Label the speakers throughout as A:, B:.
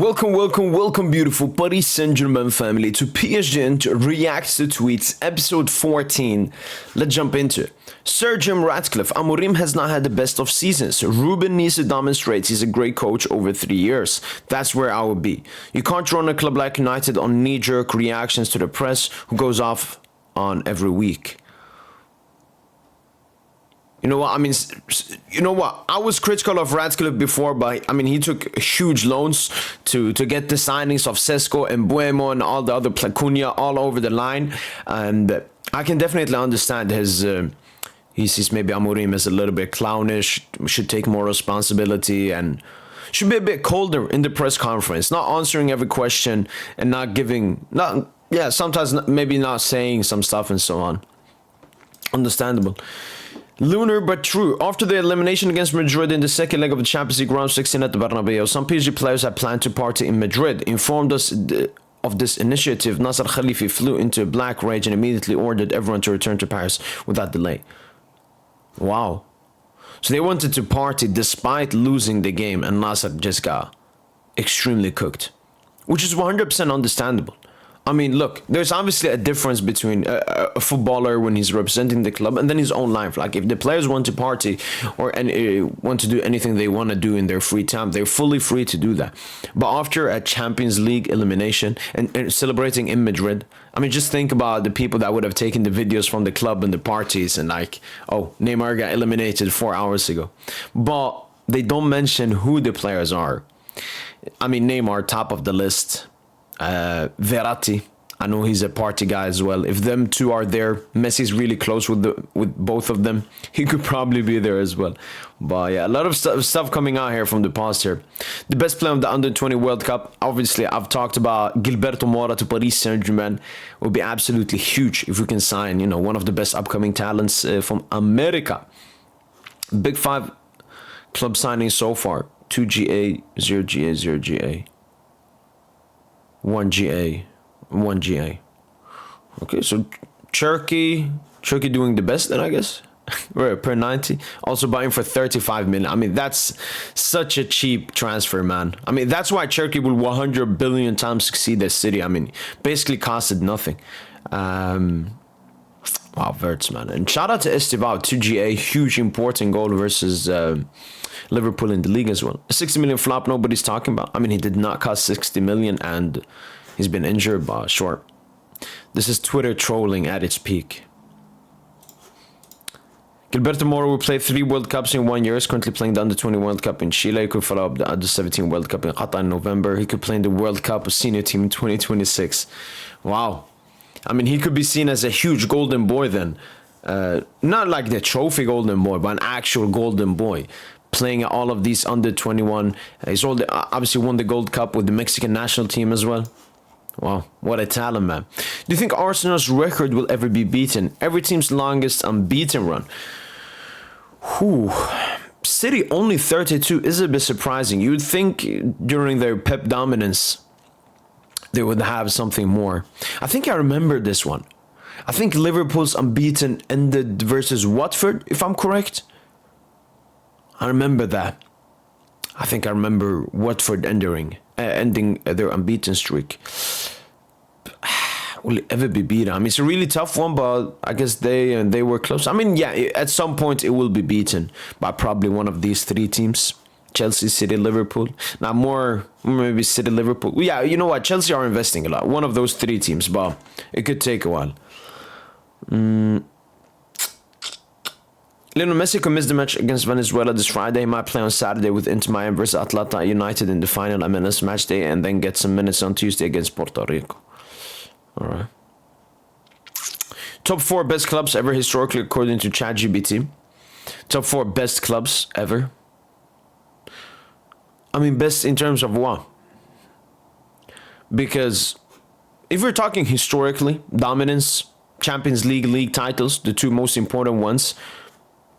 A: Welcome, beautiful Paris Saint-Germain family to PSGINT Reacts to Tweets, episode 14. Let's jump into it. Sir Jim Ratcliffe, Amorim has not had the best of seasons. Ruben needs to demonstrate he's a great coach over 3 years. That's where I would be. You can't run a club like United on knee-jerk reactions to the press who goes off on every week. You know what? I was critical of Ratcliffe before, but he took huge loans to get the signings of Sesko and Buemo and all the other Cunha all over the line, and I can definitely understand his. He sees maybe Amorim as a little bit clownish, should take more responsibility, and should be a bit colder in the press conference, not answering every question and sometimes maybe not saying some stuff and so on. Understandable. Lunar but true. After the elimination against Madrid in the second leg of the Champions League round 16 at the Bernabeu, some PSG players had planned to party in Madrid. Informed us of this initiative, Nasser Khalifi flew into a black rage and immediately ordered everyone to return to Paris without delay. Wow. So they wanted to party despite losing the game, and Nasser just got extremely cooked, which is 100% understandable. Look, there's obviously a difference between a footballer when he's representing the club and then his own life. Like, if the players want to party or want to do anything they want to do in their free time, they're fully free to do that. But after a Champions League elimination and celebrating in Madrid, just think about the people that would have taken the videos from the club and the parties and Neymar got eliminated 4 hours ago. But they don't mention who the players are. Neymar, top of the list. Verratti, I know he's a party guy as well. If them two are there, Messi's really close with both of them. He could probably be there as well. But yeah, a lot of stuff coming out here from the past here. The best player of the Under-20 World Cup, obviously I've talked about Gilberto Mora to Paris Saint-Germain. It would be absolutely huge if we can sign, one of the best upcoming talents from America. Big 5 club signings so far. 2 GA, 0 GA, 0 GA. 1 GA, 1 GA. Okay, so Turkey doing the best then, I guess. Per 90. Also buying for 35 million. That's such a cheap transfer, man. That's why Turkey will 100 billion times succeed this city. Basically costed nothing. Wow, Verts, man. And shout out to Estivao, 2 GA, huge important goal versus Liverpool in the league as well. A 60 million flop nobody's talking about. He did not cost 60 million and he's been injured, but sure. This is Twitter trolling at its peak. Gilberto Mora will play 3 World Cups in 1 year. He's currently playing the Under-20 World Cup in Chile. He could follow up the Under-17 World Cup in Qatar in November. He could play in the World Cup senior team in 2026. Wow. He could be seen as a huge golden boy then. Not like the trophy golden boy, but an actual golden boy. Playing all of these Under-21. He's obviously won the Gold Cup with the Mexican national team as well. Wow, what a talent, man. Do you think Arsenal's record will ever be beaten? Every team's longest unbeaten run. City only 32 is a bit surprising. You would think during their Pep dominance they would have something more. I think I remember this one. I think Liverpool's unbeaten ended versus Watford, if I'm correct. I remember that. I think I remember Watford ending their unbeaten streak. Will it ever be beaten? It's a really tough one, but I guess they were close. At some point it will be beaten by probably one of these 3 teams. Chelsea, City, Liverpool. Now more maybe City, Liverpool. Yeah, you know what? Chelsea are investing a lot. One of those 3 teams, but it could take a while. Lionel Messi could miss the match against Venezuela this Friday. He might play on Saturday with Inter Miami versus Atlanta United in the final MLS match day, and then get some minutes on Tuesday against Puerto Rico. Alright. Top 4 best clubs ever historically according to ChatGPT. Top 4 best clubs ever. Best in terms of what? Because if we're talking historically, dominance, Champions League, league titles, the 2 most important ones,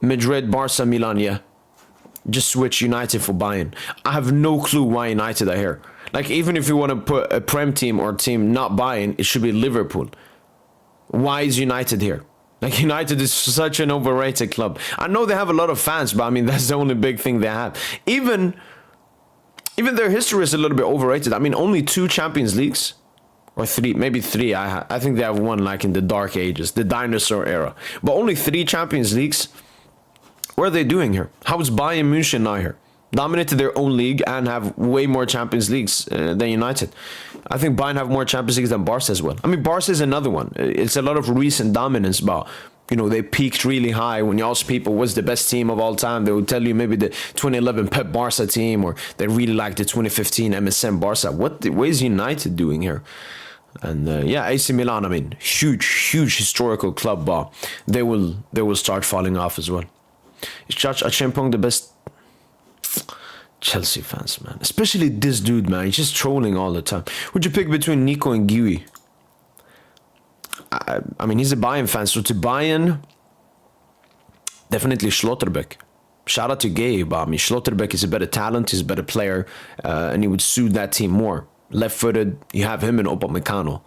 A: Madrid, Barca, Milan, yeah. Just switch United for Bayern. I have no clue why United are here. Even if you want to put a Prem team or team not Bayern, it should be Liverpool. Why is United here? United is such an overrated club. I know they have a lot of fans, but that's the only big thing they have. Even Even their history is a little bit overrated. I mean, only 2 Champions Leagues. Or 3, maybe 3. I think they have one like in the dark ages, the dinosaur era. But only 3 Champions Leagues. What are they doing here? How is Bayern München now here? Dominated their own league and have way more Champions Leagues than United. I think Bayern have more Champions Leagues than Barca as well. I mean, Barca is another one. It's a lot of recent dominance, but you know, they peaked really high. When you ask people what's the best team of all time, they will tell you maybe the 2011 Pep Barca team, or they really like the 2015 MSN Barca. What is United doing here? And yeah, AC Milan, I mean, huge historical club, but they will start falling off as well. Is Judge Achimpong the best? Chelsea fans, man, especially this dude, man, he's just trolling all the time. Would you pick between Nico and Gui? I mean, he's a Bayern fan, so to Bayern, definitely Schlotterbeck. Shout out to Gabe, but I mean, Schlotterbeck is a better talent, he's a better player, and he would suit that team more. Left-footed, you have him and Upamecano.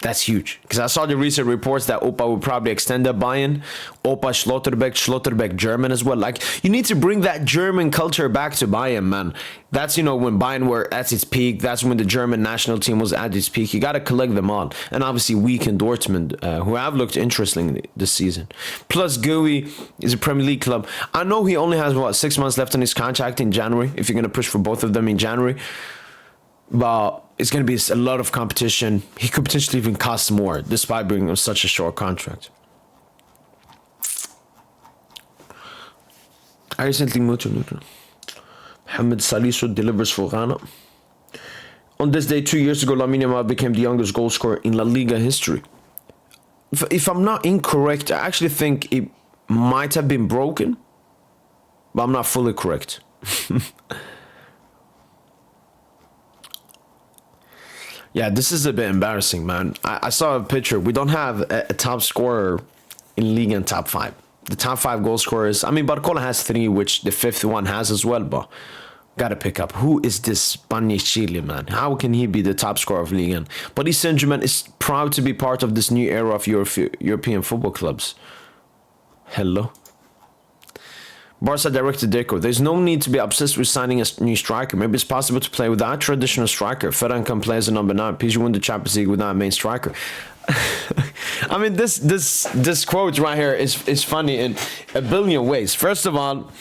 A: That's huge. Because I saw the recent reports that Opa would probably extend that Bayern. Opa, Schlotterbeck, German as well. Like, you need to bring that German culture back to Bayern, man. That's, you know, when Bayern were at its peak. That's when the German national team was at its peak. You got to collect them all. And obviously, weakened Dortmund, who have looked interesting this season. Plus, Gui is a Premier League club. I know he only has, 6 months left on his contract in January, if you're going to push for both of them in January. But it's going to be a lot of competition. He could potentially even cost more, despite being on such a short contract. I recently moved to Newton. Mohamed Salisu delivers for Ghana. On this day 2 years ago, Lamine Yamal became the youngest goal scorer in La Liga history. If I'm not incorrect, I actually think it might have been broken, but I'm not fully correct. Yeah, this is a bit embarrassing, man. I saw a picture. We don't have a top scorer in League and top 5. The top 5 goal scorers, I mean, Barcelona has 3, which the 5th one has as well, but gotta pick up. Who is this Spanish Chilean, man? How can he be the top scorer of League 1? But Saint-Germain is proud to be part of this new era of European football clubs. Hello? Barca directed Deco. There's no need to be obsessed with signing a new striker. Maybe it's possible to play without a traditional striker. Ferran can play as a number 9. PSG won the Champions League without a main striker. I mean, this quote right here is funny in a billion ways. First of all,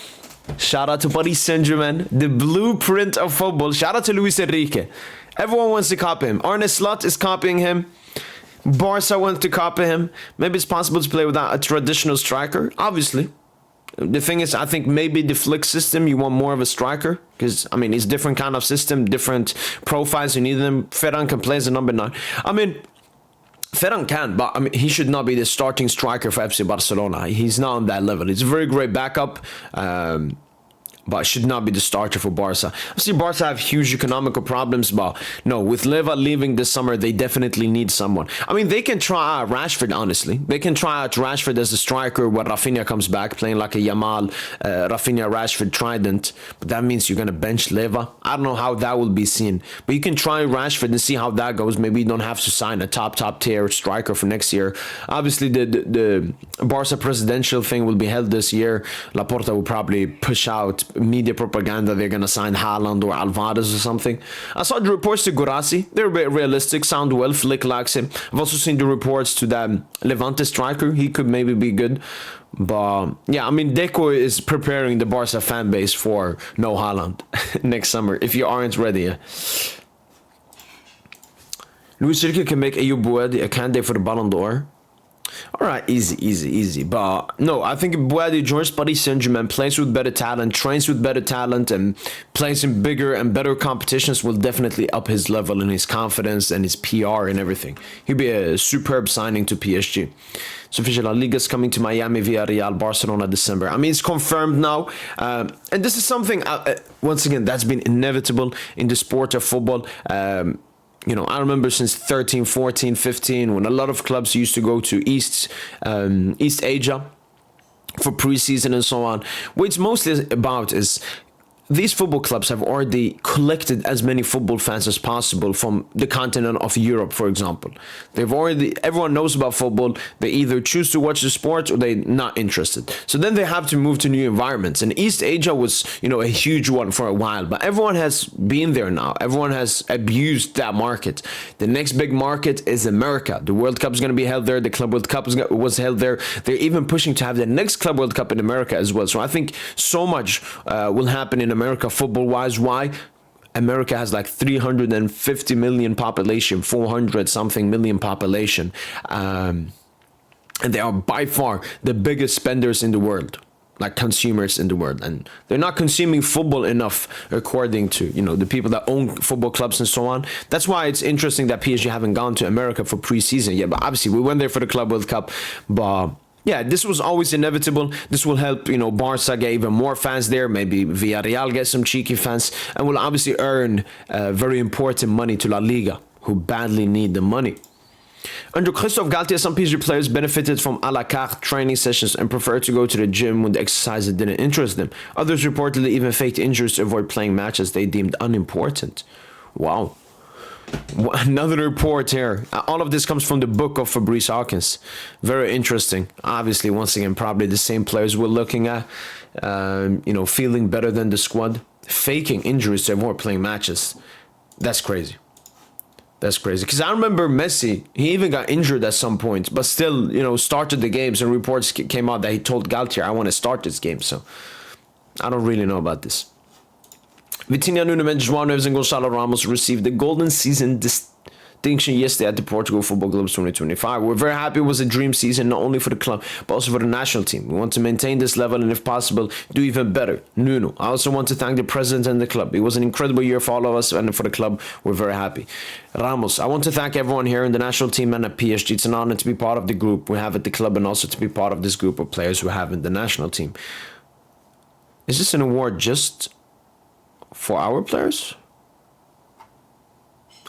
A: shout out to Paris Saint-Germain, the blueprint of football. Shout out to Luis Enrique. Everyone wants to copy him. Arne Slot is copying him. Barca wants to copy him. Maybe it's possible to play without a traditional striker. Obviously. The thing is, I think maybe the flick system, you want more of a striker. Because, I mean, it's different kind of system, different profiles. You need them. Ferran can play as a number 9. I mean, Ferran can, but I mean, he should not be the starting striker for FC Barcelona. He's not on that level. It's a very great backup. But should not be the starter for Barca. Obviously, Barca have huge economical problems, but no, with Leva leaving this summer, they definitely need someone. I mean, they can try out Rashford, honestly. They can try out Rashford as a striker when Raphinha comes back, playing like a Yamal, Raphinha, Rashford trident. But that means you're going to bench Leva. I don't know how that will be seen. But you can try Rashford and see how that goes. Maybe you don't have to sign a top tier striker for next year. Obviously, the Barca presidential thing will be held this year. Laporta will probably push out media propaganda. They're going to sign Haaland or Alvarez or something. I saw the reports to Guirassy. They're a bit realistic, sound well. Flick likes him. I've also seen the reports to that Levante striker. He could maybe be good. But yeah, I mean, Deco is preparing the Barca fan base for no Haaland next summer if you aren't ready. Yeah. Luis Enrique can make Ayoub Boadi a candidate for the Ballon d'Or. All right, easy. But no, I think Boadi joins Paris Saint-Germain, plays with better talent, trains with better talent, and plays in bigger and better competitions will definitely up his level and his confidence and his PR and everything. He'll be a superb signing to PSG. So official, La Liga's coming to Miami via Real Barcelona December. I mean, it's confirmed now. And this is something, once again, that's been inevitable in the sport of football. You know, I remember since 13, 14, 15, when a lot of clubs used to go to East Asia for preseason and so on. What it's mostly about is these football clubs have already collected as many football fans as possible from the continent of Europe, for example. Everyone knows about football. They either choose to watch the sport or they're not interested. So then they have to move to new environments. And East Asia was, a huge one for a while, but everyone has been there now. Everyone has abused that market. The next big market is America. The World Cup is going to be held there. The Club World Cup was held there. They're even pushing to have the next Club World Cup in America as well. So I think so much will happen in America football-wise. Why? America has like 350 million population, 400 something million population. And they are by far the biggest spenders in the world, like consumers in the world. And they're not consuming football enough according to, the people that own football clubs and so on. That's why it's interesting that PSG haven't gone to America for preseason yet. But obviously we went there for the Club World Cup. But yeah, this was always inevitable. This will help, Barca get even more fans there. Maybe Villarreal get some cheeky fans. And will obviously earn very important money to La Liga, who badly need the money. Under Christophe Galtier, some PSG players benefited from a la carte training sessions and preferred to go to the gym when the exercise didn't interest them. Others reportedly even faked injuries to avoid playing matches they deemed unimportant. Wow. Another report here. All of this comes from the book of Fabrice Hawkins. Very interesting. Obviously, once again, probably the same players we're looking at. Feeling better than the squad. Faking injuries to avoid playing matches. That's crazy. That's crazy. Because I remember Messi, he even got injured at some point, but still, started the games, and reports came out that he told Galtier, I want to start this game. So I don't really know about this. Vitinha Nunes, João Neves and Gonçalo Ramos received the Golden Season distinction yesterday at the Portugal Football Club's 2025. We're very happy it was a dream season, not only for the club, but also for the national team. We want to maintain this level and, if possible, do even better. Nuno, I also want to thank the president and the club. It was an incredible year for all of us, and for the club, we're very happy. Ramos, I want to thank everyone here in the national team and at PSG. It's an honor to be part of the group we have at the club and also to be part of this group of players we have in the national team. Is this an award just for our players?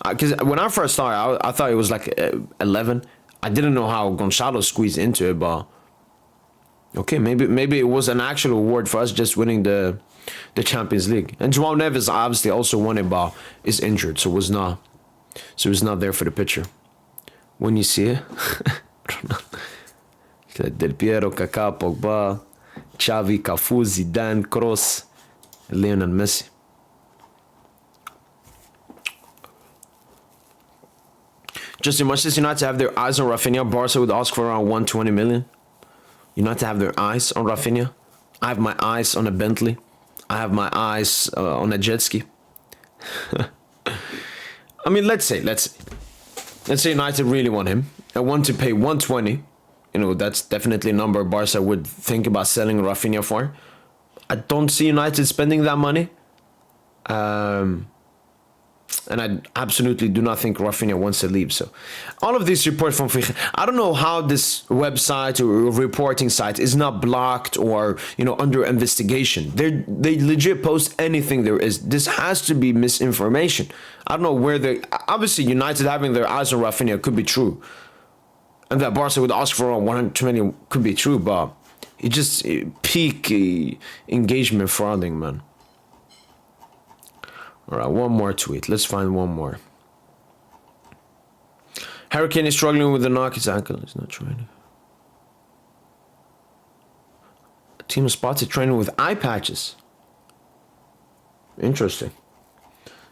A: Because when I first started, I thought it was like 11. I didn't know how Gonçalo squeezed into it, but okay, maybe it was an actual award for us just winning the Champions League. And João Neves obviously also won it, but is injured, so was not there for the picture. When you see it, Del Piero, Kaká, Pogba, Xavi, Cafu, Zidane, Kroos, Lionel Messi. Just Manchester United have their eyes on Raphinha. Barca would ask for around 120 million. United have their eyes on Raphinha. I have my eyes on a Bentley. I have my eyes on a jet ski. I mean, let's say United really want him and want to pay 120. That's definitely a number Barca would think about selling Raphinha for. I don't see United spending that money. And I absolutely do not think Raphinha wants to leave. So all of these reports from Free, I don't know how this website or reporting site is not blocked or under investigation. They legit post anything there is. This has to be misinformation. I don't know where they obviously United having their eyes on Raphinha could be true. And that Barca would ask for around 120 could be true, but it just peak engagement frauding, man. All right, one more tweet. Let's find one more. Harry Kane is struggling with the knock. His ankle. He's not training. A team is spotted training with eye patches. Interesting.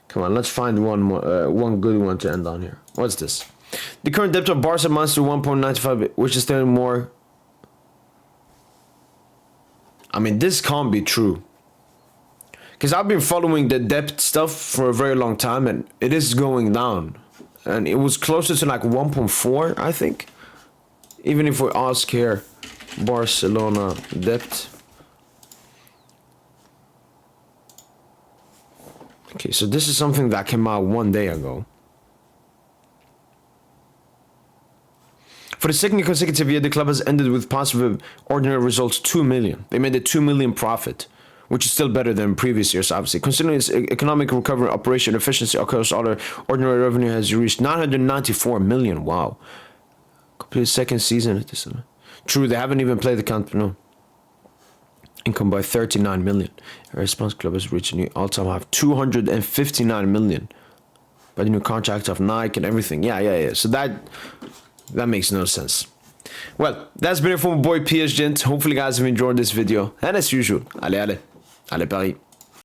A: Come on, let's find one more, one good one to end on here. What's this? The current depth of Barca amounts to 1.95, which is still more. I mean, this can't be true. Because I've been following the depth stuff for a very long time, and it is going down. And it was closer to like 1.4, I think. Even if we ask here, Barcelona depth. Okay, so this is something that came out 1 day ago. For the second consecutive year, the club has ended with positive ordinary results 2 million. They made a 2 million profit, which is still better than previous years, obviously. Considering its economic recovery, operation efficiency across all ordinary revenue has reached 994 million. Wow. Complete second season. True, they haven't even played the Camp Nou. income by 39 million. Response Club has reached a new all-time high of 259 million by the new contract of Nike and everything. Yeah. So that makes no sense. Well, that's been it from my boy PSGINT. Hopefully, guys have enjoyed this video. And as usual, allez Paris.